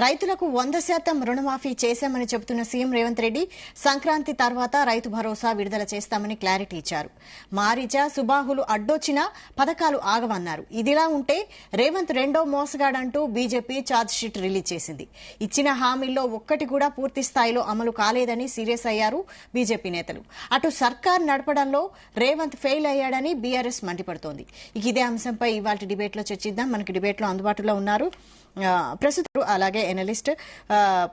రైతులకు 100% రుణమాఫీ చేశామని చెబుతున్న సీఎం రేవంత్ రెడ్డి సంక్రాంతి తర్వాత రైతు భరోసా విడుదల చేస్తామని క్లారిటీ ఇచ్చారు. మారిజ సుబాహులు అడ్డొచ్చినా పథకాలు ఆగవన్నారు. ఇదిలా ఉంటే రేవంత్ రెండో మోసగాడంటూ బీజేపీ ఛార్జ్షీట్ రిలీజ్ చేసింది. ఇచ్చిన హామీల్లో ఒక్కటి కూడా పూర్తి స్థాయిలో అమలు కాలేదని సీరియస్ అయ్యారు బీజేపీ నేతలు. అటు సర్కార్ నడపడంలో రేవంత్ ఫెయిల్ అయ్యాడని బీఆర్ఎస్ మండిపడుతోంది. ఇదే అంశంపై ఇవాళ డిబేట్లో చర్చిద్దాం. మనకి డిబేట్లో అందుబాటులో ఉన్నారు ప్రస్తుతం అలాగే ఎనలిస్ట్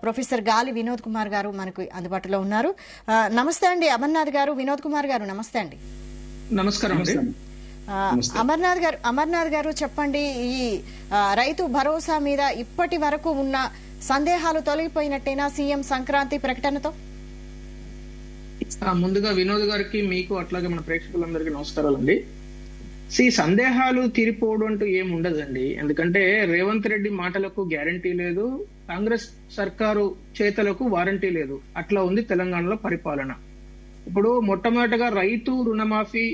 ప్రొఫెసర్ గాలి వినోద్ కుమార్ గారు మనకు అందుబాటులో ఉన్నారు. నమస్తే అండి అమర్నాథ్ గారు, వినోద్ కుమార్ గారు నమస్తే అండి. నమస్కారం. అమర్నాథ్ గారు చెప్పండి, ఈ రైతు భరోసా మీద ఇప్పటి వరకు ఉన్న సందేహాలు తొలగిపోయినట్టేనా సీఎం సంక్రాంతి ప్రకటనతో? ముందుగా వినోద్ గారికి, మీకు అట్లాగే మన ప్రేక్షకులందరికీ నమస్కారాలండి. సందేహాలు తీరిపోవడం అంటూ ఏం ఉండదండి. ఎందుకంటే రేవంత్ రెడ్డి మాటలకు గ్యారంటీ లేదు, కాంగ్రెస్ సర్కారు చేతలకు వారంటీ లేదు. అట్లా ఉంది తెలంగాణలో పరిపాలన. ఇప్పుడు మొట్టమొదటిగా రైతు రుణమాఫీ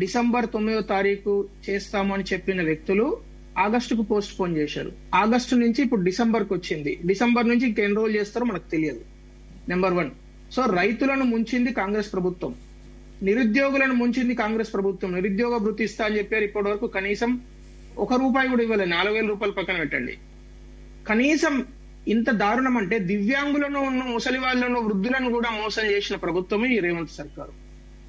డిసెంబర్ 9వ తారీఖు చేస్తామని చెప్పిన వ్యక్తులు ఆగస్టుకు పోస్ట్ పోన్ చేశారు. ఆగస్టు నుంచి ఇప్పుడు డిసెంబర్కి వచ్చింది. డిసెంబర్ నుంచి ఇంకెన్ని రోజులు చేస్తారో మనకు తెలియదు. నెంబర్ 1. సో రైతులను ముంచింది కాంగ్రెస్ ప్రభుత్వం, నిరుద్యోగులను ముంచింది కాంగ్రెస్ ప్రభుత్వం. నిరుద్యోగ భృతి ఇస్తా అని చెప్పారు, ఇప్పటి వరకు కనీసం ₹1 కూడా ఇవ్వలేదు. 4,000 రూపాయలు పక్కన పెట్టండి. కనీసం ఇంత దారుణం అంటే దివ్యాంగులను, ముసలి వాళ్ళను, వృద్ధులను కూడా మోసం చేసిన ప్రభుత్వమే ఈ రేవంత్ సర్కారు.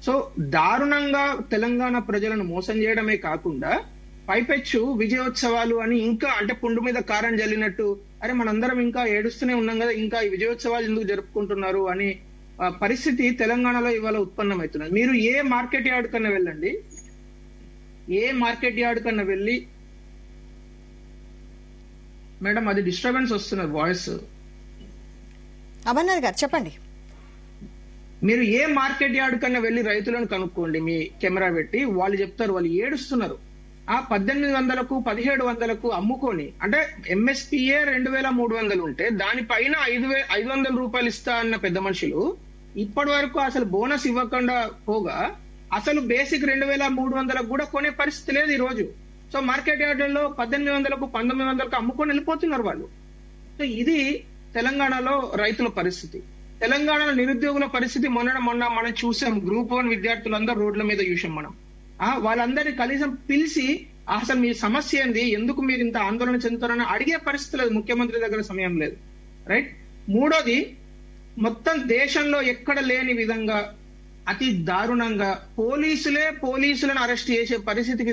సో దారుణంగా తెలంగాణ ప్రజలను మోసం చేయడమే కాకుండా పైపెచ్చు విజయోత్సవాలు అని ఇంకా అంటే పుండు మీద కారం జల్లినట్టు, అరే మనందరం ఇంకా ఏడుస్తూనే ఉన్నాం కదా, ఇంకా ఈ విజయోత్సవాలు ఎందుకు జరుపుకుంటున్నారు అని పరిస్థితి తెలంగాణలో ఇవాళ ఉత్పన్నమవుతున్నది. మీరు ఏ మార్కెట్ యార్డ్ కన్నా వెళ్ళండి, ఏ మార్కెట్ యార్డ్ కన్నా వెళ్ళి, మేడం అది డిస్టర్బెన్స్ వస్తున్నది వాయిస్. అమర్నాథ్ గారు చెప్పండి. మీరు ఏ మార్కెట్ యార్డ్ కన్నా వెళ్ళి రైతులను కనుక్కోండి, మీ కెమెరా పెట్టి, వాళ్ళు చెప్తారు వాళ్ళు ఏడుస్తున్నారు. ఆ 1800కు 1700కు అమ్ముకొని, అంటే ఎంఎస్పీఏ 2300 ఉంటే దానిపైన 500 రూపాయలు ఇస్తా అన్న పెద్ద మనుషులు ఇప్పటి వరకు అసలు బోనస్ ఇవ్వకుండా పోగా అసలు బేసిక్ 2300కు కూడా కొనే పరిస్థితి లేదు ఈ రోజు. సో మార్కెట్ యార్డుల్లో 1800కు 1900కు అమ్ముకొని వెళ్ళిపోతున్నారు వాళ్ళు. సో ఇది తెలంగాణలో రైతుల పరిస్థితి. తెలంగాణలో నిరుద్యోగుల పరిస్థితి మొన్న మనం చూసాం. గ్రూప్ 1 విద్యార్థులందరూ రోడ్ల మీద చూసాం మనం. వాళ్ళందరినీ కనీసం పిలిచి అసలు మీ సమస్య ఏంది, ఎందుకు మీరు ఇంత ఆందోళన చెందుతారని అడిగే పరిస్థితి లేదు, ముఖ్యమంత్రి దగ్గర సమయం లేదు. రైట్. మూడోది, మొత్తం దేశంలో ఎక్కడ లేని విధంగా అతి దారుణంగా పోలీసులను అరెస్ట్ చేసే పరిస్థితికి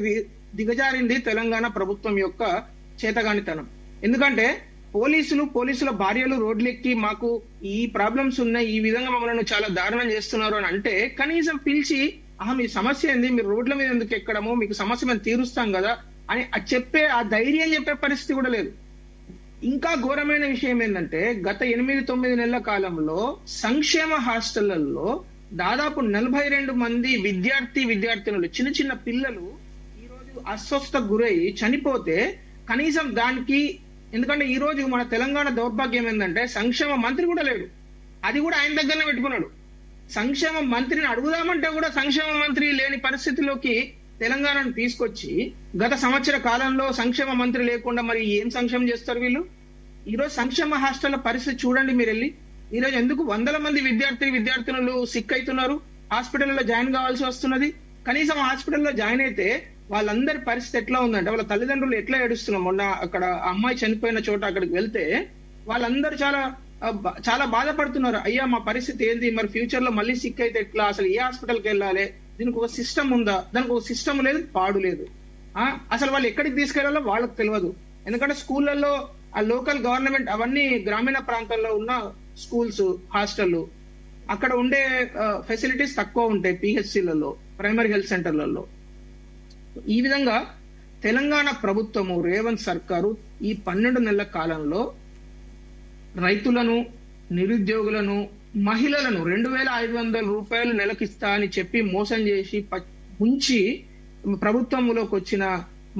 దిగజారింది తెలంగాణ ప్రభుత్వం యొక్క చేతగానితనం. ఎందుకంటే పోలీసుల భార్యలు రోడ్లెక్కి మాకు ఈ ప్రాబ్లమ్స్ ఉన్నాయి, ఈ విధంగా మమ్మల్ని చాలా దారుణం చేస్తున్నారు అని అంటే కనీసం పిలిచి మీ సమస్య ఏంది, మీరు రోడ్ల మీద ఎందుకు ఎక్కడము, మీకు సమస్య మేము తీరుస్తాం కదా అని చెప్పే ఆ ధైర్యం చెప్పే పరిస్థితి కూడా లేదు. ఇంకా ఘోరమైన విషయం ఏంటంటే గత 8-9 నెలల కాలంలో సంక్షేమ హాస్టళ్లలో దాదాపు 42 మంది విద్యార్థినులు, చిన్న చిన్న పిల్లలు ఈరోజు అస్వస్థకు గురై చనిపోతే కనీసం దానికి, ఎందుకంటే ఈ రోజు మన తెలంగాణ దౌర్భాగ్యం ఏంటంటే సంక్షేమ మంత్రి కూడా లేడు. అది కూడా ఆయన దగ్గరనే పెట్టుకున్నాడు. సంక్షేమ మంత్రిని అడుగుదామంటే కూడా సంక్షేమ మంత్రి లేని పరిస్థితిలోకి తెలంగాణను తీసుకొచ్చి గత సంవత్సర కాలంలో సంక్షేమ మంత్రి లేకుండా మరి ఏం సంక్షేమం చేస్తారు వీళ్ళు? ఈరోజు సంక్షేమ హాస్టళ్ల పరిస్థితి చూడండి మీరు వెళ్ళి. ఈరోజు ఎందుకు 100 మంది విద్యార్థినులు సిక్ అవుతున్నారు, హాస్పిటల్లో జాయిన్ కావాల్సి వస్తున్నది. కనీసం హాస్పిటల్లో జాయిన్ అయితే వాళ్ళందరి పరిస్థితి ఎట్లా ఉందంటే వాళ్ళ తల్లిదండ్రులు ఎట్లా ఏడుస్తున్నారు. మొన్న అక్కడ అమ్మాయి చనిపోయిన చోట అక్కడికి వెళ్తే వాళ్ళందరూ చాలా బాధపడుతున్నారు. అయ్యా మా పరిస్థితి ఏంది, మరి ఫ్యూచర్ లో మళ్ళీ సిక్ అయితే ఎట్లా, అసలు ఏ హాస్పిటల్కి వెళ్ళాలి, దీనికి ఒక సిస్టమ్ ఉందా, దానికి ఒక సిస్టమ్ లేదు, పాడు లేదు. అసలు వాళ్ళు ఎక్కడికి తీసుకెళ్లాలో వాళ్ళకి తెలియదు. ఎందుకంటే స్కూళ్లలో ఆ లోకల్ గవర్నమెంట్ అవన్నీ గ్రామీణ ప్రాంతాల్లో ఉన్న స్కూల్స్, హాస్టల్, అక్కడ ఉండే ఫెసిలిటీస్ తక్కువ ఉంటాయి పిహెచ్సిలలో, ప్రైమరీ హెల్త్ సెంటర్లలో. ఈ విధంగా తెలంగాణ ప్రభుత్వము, రేవంత్ సర్కారు ఈ 12 నెలల కాలంలో రైతులను, నిరుద్యోగులను, మహిళలను 2,500 రూపాయలు నెలకిస్తా అని చెప్పి మోసం చేసి ఉంచి ప్రభుత్వంలోకి వచ్చిన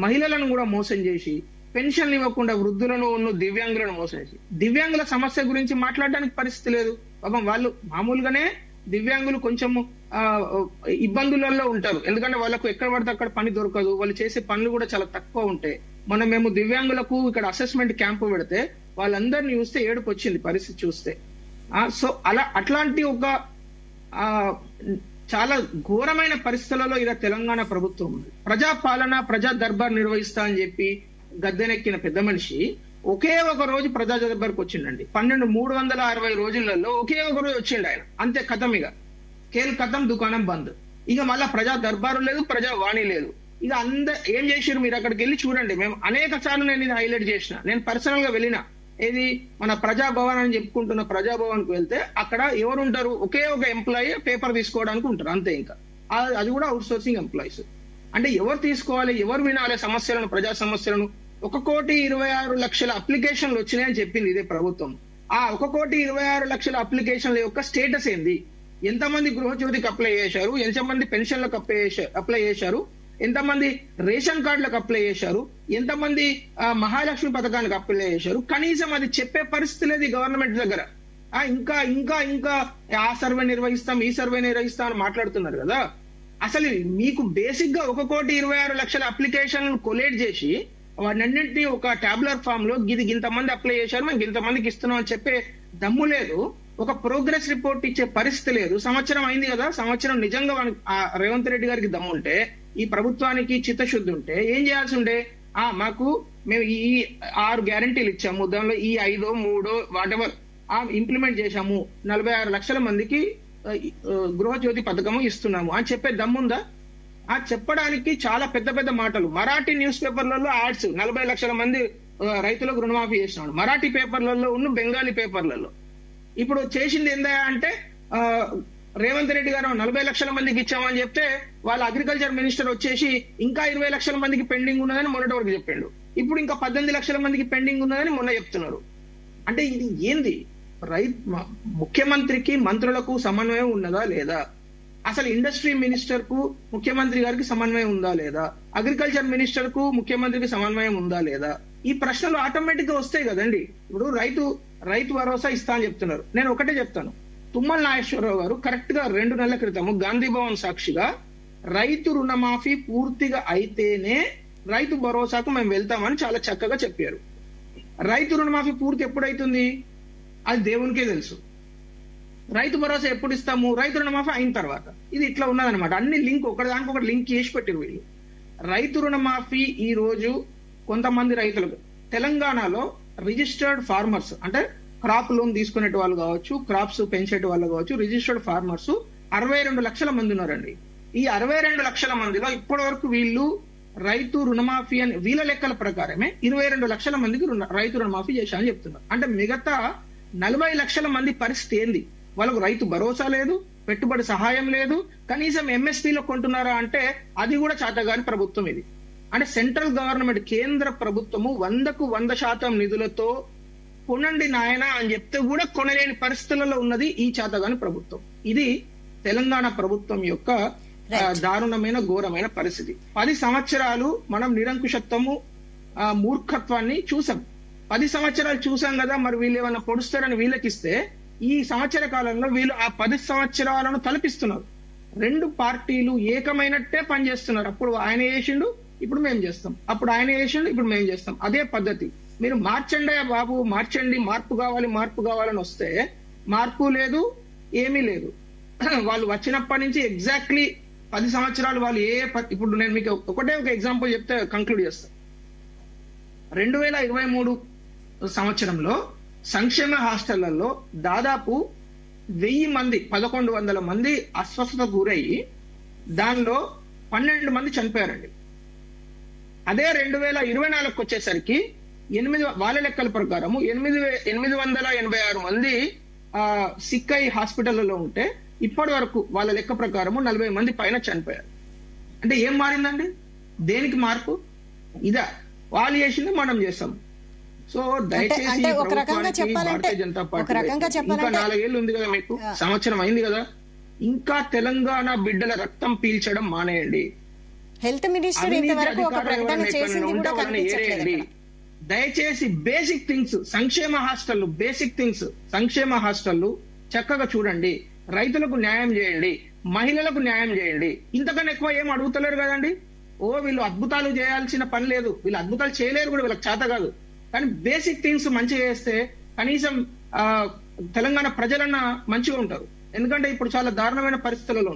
మహిళలను కూడా మోసం చేసి పెన్షన్లు ఇవ్వకుండా వృద్ధులను, దివ్యాంగులను మోసం చేసి, దివ్యాంగుల సమస్య గురించి మాట్లాడడానికి పరిస్థితి లేదు. పాపం వాళ్ళు మామూలుగానే దివ్యాంగులు కొంచెం ఇబ్బందులలో ఉంటారు. ఎందుకంటే వాళ్ళకు ఎక్కడ పడితే అక్కడ పని దొరకదు, వాళ్ళు చేసే పనులు కూడా చాలా తక్కువ ఉంటాయి. మేము దివ్యాంగులకు ఇక్కడ అసెస్మెంట్ క్యాంపు పెడితే వాళ్ళందరినీ చూస్తే ఏడుపు వచ్చింది పరిస్థితి చూస్తే. సో అట్లాంటి ఒక చాలా ఘోరమైన పరిస్థితులలో ఇలా తెలంగాణ ప్రభుత్వం ఉంది. ప్రజా పాలన, ప్రజా దర్బార్ నిర్వహిస్తా అని చెప్పి గద్దెనెక్కిన పెద్ద మనిషి ఒకే ఒక రోజు ప్రజా దర్బార్కి వచ్చిండండి. 360 రోజులలో ఒకే ఒక రోజు వచ్చిండు ఆయన. అంతే, కథం, ఇక కేల్ కథం, దుకాణం బంద్. ఇక మళ్ళా ప్రజా దర్బారు లేదు, ప్రజా వాణి లేదు. ఇక ఏం చేసారు మీరు అక్కడికి వెళ్ళి చూడండి. మేము అనేక సార్లు నేను ఇది హైలైట్ చేసిన. నేను పర్సనల్ గా వెళ్ళిన, ఏది మన ప్రజాభవన్ అని చెప్పుకుంటున్న ప్రజాభవన్ కు వెళ్తే అక్కడ ఎవరు ఉంటారు? ఒకే ఒక ఎంప్లాయీ పేపర్ తీసుకోవడానికి ఉంటారు, అంతే. ఇంకా అది కూడా అవుట్ సోర్సింగ్ ఎంప్లాయీస్. అంటే ఎవరు తీసుకోవాలి, ఎవరు వినాలి సమస్యలను, ప్రజా సమస్యలను? 1,26,00,000 అప్లికేషన్లు వచ్చినాయని చెప్పింది ఇదే ప్రభుత్వం. ఆ 1,26,00,000 అప్లికేషన్ల యొక్క స్టేటస్ ఏంది? ఎంతమంది గృహజ్యోతికి అప్లై చేశారు, ఎంతమంది పెన్షన్లకు అప్లై చేశారు, ఎంతమంది రేషన్ కార్డులకు అప్లై చేశారు, ఎంతమంది మహాలక్ష్మి పథకానికి అప్లై చేశారు? కనీసం అది చెప్పే పరిస్థితి లేదు గవర్నమెంట్ దగ్గర. ఇంకా ఇంకా ఇంకా ఆ సర్వే నిర్వహిస్తాం, ఈ సర్వే నిర్వహిస్తాం అని మాట్లాడుతున్నారు కదా. అసలు మీకు బేసిక్ గా 1,26,00,000 అప్లికేషన్లు కొలేట్ చేసి వాటిన్నింటినీ ఒక టాబ్యులర్ ఫామ్ లో ఇంతమంది అప్లై చేశారు, మేము ఇంతమందికి ఇస్తున్నాం అని చెప్పే దమ్ము లేదు. ఒక ప్రోగ్రెస్ రిపోర్ట్ ఇచ్చే పరిస్థితి లేదు. సంవత్సరం అయింది కదా, సంవత్సరం నిజంగా రేవంత్ రెడ్డి గారికి దమ్ము ఉంటే, ఈ ప్రభుత్వానికి చిత్తశుద్ధి ఉంటే ఏం చేయాల్సి ఉండే? మేము ఈ 6 గ్యారంటీలు ఇచ్చాము, దానిలో ఈ 5, 3 వాటెవర్ ఇంప్లిమెంట్ చేశాము, 46 లక్షల మందికి గృహజ్యోతి పథకము ఇస్తున్నాము అని చెప్పే దమ్ముందా? చెప్పడానికి చాలా పెద్ద పెద్ద మాటలు. మరాఠీ న్యూస్ పేపర్లలో యాడ్స్ 40 లక్షల మంది రైతులకు రుణమాఫీ చేసినాడు, మరాఠీ పేపర్లలో ఉన్న బెంగాలీ పేపర్లలో. ఇప్పుడు చేసింది ఏందా అంటే, రేవంత్ రెడ్డి గారు 40 లక్షల మందికి ఇచ్చామని చెప్తే వాళ్ళ అగ్రికల్చర్ మినిస్టర్ వచ్చేసి ఇంకా 20 లక్షల మందికి పెండింగ్ ఉన్నదని మొన్నటి వరకు చెప్పాడు. ఇప్పుడు ఇంకా 18 లక్షల మందికి పెండింగ్ ఉన్నదని మొన్న చెప్తున్నారు. అంటే ఇది ఏంది? ముఖ్యమంత్రికి మంత్రులకు సమన్వయం ఉన్నదా లేదా? అసలు ఇండస్ట్రీ మినిస్టర్ కు ముఖ్యమంత్రి గారికి సమన్వయం ఉందా లేదా? అగ్రికల్చర్ మినిస్టర్ కు ముఖ్యమంత్రికి సమన్వయం ఉందా లేదా? ఈ ప్రశ్నలు ఆటోమేటిక్ గా వస్తాయి కదండి. ఇప్పుడు రైతు భరోసా ఇస్తా అని చెప్తున్నారు. నేను ఒకటే చెప్తాను, తుమ్మల నాగేశ్వరరావు గారు కరెక్ట్ గా 2 నెలల క్రితము గాంధీ భవన్ సాక్షిగా రైతు రుణమాఫీ పూర్తిగా అయితేనే రైతు భరోసాకు మేము వెళ్తామని చాలా చక్కగా చెప్పారు. రైతు రుణమాఫీ పూర్తి ఎప్పుడైతుంది అది దేవునికే తెలుసు. రైతు భరోసా ఎప్పుడు ఇస్తాము? రైతు రుణమాఫీ అయిన తర్వాత. ఇది ఇట్లా ఉన్నదనమాట. అన్ని లింక్ ఒకదానికి ఒకటి లింక్ చేసి పెట్టారు వీళ్ళు. రైతు రుణమాఫీ ఈ రోజు కొంతమంది రైతులకు తెలంగాణలో రిజిస్టర్డ్ ఫార్మర్స్, అంటే క్రాప్ లోన్ తీసుకునే వాళ్ళు కావచ్చు, క్రాప్స్ పెంచే వాళ్ళు కావచ్చు, రిజిస్టర్డ్ ఫార్మర్స్ 62 లక్షల మంది ఉన్నారండి. ఈ 62 లక్షల మందిలో ఇప్పటి వరకు వీళ్ళు రైతు రుణమాఫీ అని వీళ్ళ లెక్కల ప్రకారమే 22 లక్షల మందికి రైతు రుణమాఫీ చేశామని చెప్తున్నారు. అంటే మిగతా 40 లక్షల మంది పరిస్థితి ఏంది? వాళ్ళకు రైతు భరోసా లేదు, పెట్టుబడి సహాయం లేదు, కనీసం ఎంఎస్పీలో కొంటున్నారా అంటే అది కూడా చాతగాని ప్రభుత్వం ఇది. అంటే సెంట్రల్ గవర్నమెంట్, కేంద్ర ప్రభుత్వము 100కు 100% నిధులతో కొనండి నాయన అని చెప్తే కూడా కొనలేని పరిస్థితులలో ఉన్నది ఈ చాతగాని ప్రభుత్వం. ఇది తెలంగాణ ప్రభుత్వం యొక్క దారుణమైన ఘోరమైన పరిస్థితి. 10 సంవత్సరాలు మనం నిరంకుశత్వము, మూర్ఖత్వాన్ని చూసాం. 10 సంవత్సరాలు చూసాం కదా, మరి వీళ్ళు ఏమైనా పొడుస్తారని వీళ్ళకిస్తే ఈ సంవత్సర కాలంలో వీళ్ళు ఆ 10 సంవత్సరాలను తలపిస్తున్నారు. 2 పార్టీలు ఏకమైనట్టే పనిచేస్తున్నారు. అప్పుడు ఆయన చేసిండు, ఇప్పుడు మేము చేస్తాం, అప్పుడు ఆయన చేసిండు, ఇప్పుడు మేము చేస్తాం. అదే పద్ధతి. మీరు మార్చండి బాబు, మార్చండి, మార్పు కావాలని వస్తే మార్పు లేదు, ఏమీ లేదు. వాళ్ళు వచ్చినప్పటి నుంచి ఎగ్జాక్ట్లీ 10 సంవత్సరాలు వాళ్ళు ఇప్పుడు నేను మీకు ఒకటే ఒక ఎగ్జాంపుల్ చెప్తే కంక్లూడ్ చేస్తాను. 2023 సంవత్సరంలో సంక్షేమ హాస్టళ్లలో దాదాపు 1000 మంది, 1100 మంది అస్వస్థతకు గురయ్యి దానిలో 12 మంది చనిపోయారండి. అదే 2024కు వచ్చేసరికి వాళ్ళ లెక్కల ప్రకారం 886 మంది సిక్ అయి హాస్పిటల్లో ఉంటే ఇప్పటి వరకు వాళ్ళ లెక్క ప్రకారము 40 మంది పైన చనిపోయారు. అంటే ఏం మారిందండి? దేనికి మార్పు? ఇదా వాళ్ళు చేసింది మనం చేస్తాం. సో దయచేసి భారతీయ జనతా పార్టీ ఇంకా 4 ఏళ్ళు ఉంది కదా, మీకు సంవత్సరం అయింది కదా, ఇంకా తెలంగాణ బిడ్డల రక్తం పీల్చడం మానేయండి. హెల్త్ మినిస్టర్ ఇంతవరకు ఒక ప్రకటన చేసింది కూడా కనిపించట్లేదు. దయచేసి బేసిక్ థింగ్స్, సంక్షేమ హాస్టళ్లు, బేసిక్ థింగ్స్, సంక్షేమ హాస్టళ్లు చక్కగా చూడండి. రైతులకు న్యాయం చేయండి, మహిళలకు న్యాయం చేయండి. ఇంతకన్నా ఎక్కువ ఏం అడుగుతలేరు కదండి. వీళ్ళు అద్భుతాలు చేయాల్సిన పని లేదు, వీళ్ళు అద్భుతాలు చేయలేరు కూడా, వీళ్ళకి చేత కాదు. కానీ బేసిక్ థింగ్స్ మంచిగా చేస్తే కనీసం తెలంగాణ ప్రజలన్నా మంచిగా ఉంటారు. ఎందుకంటే ఇప్పుడు చాలా దారుణమైన పరిస్థితులలో ఉన్నారు.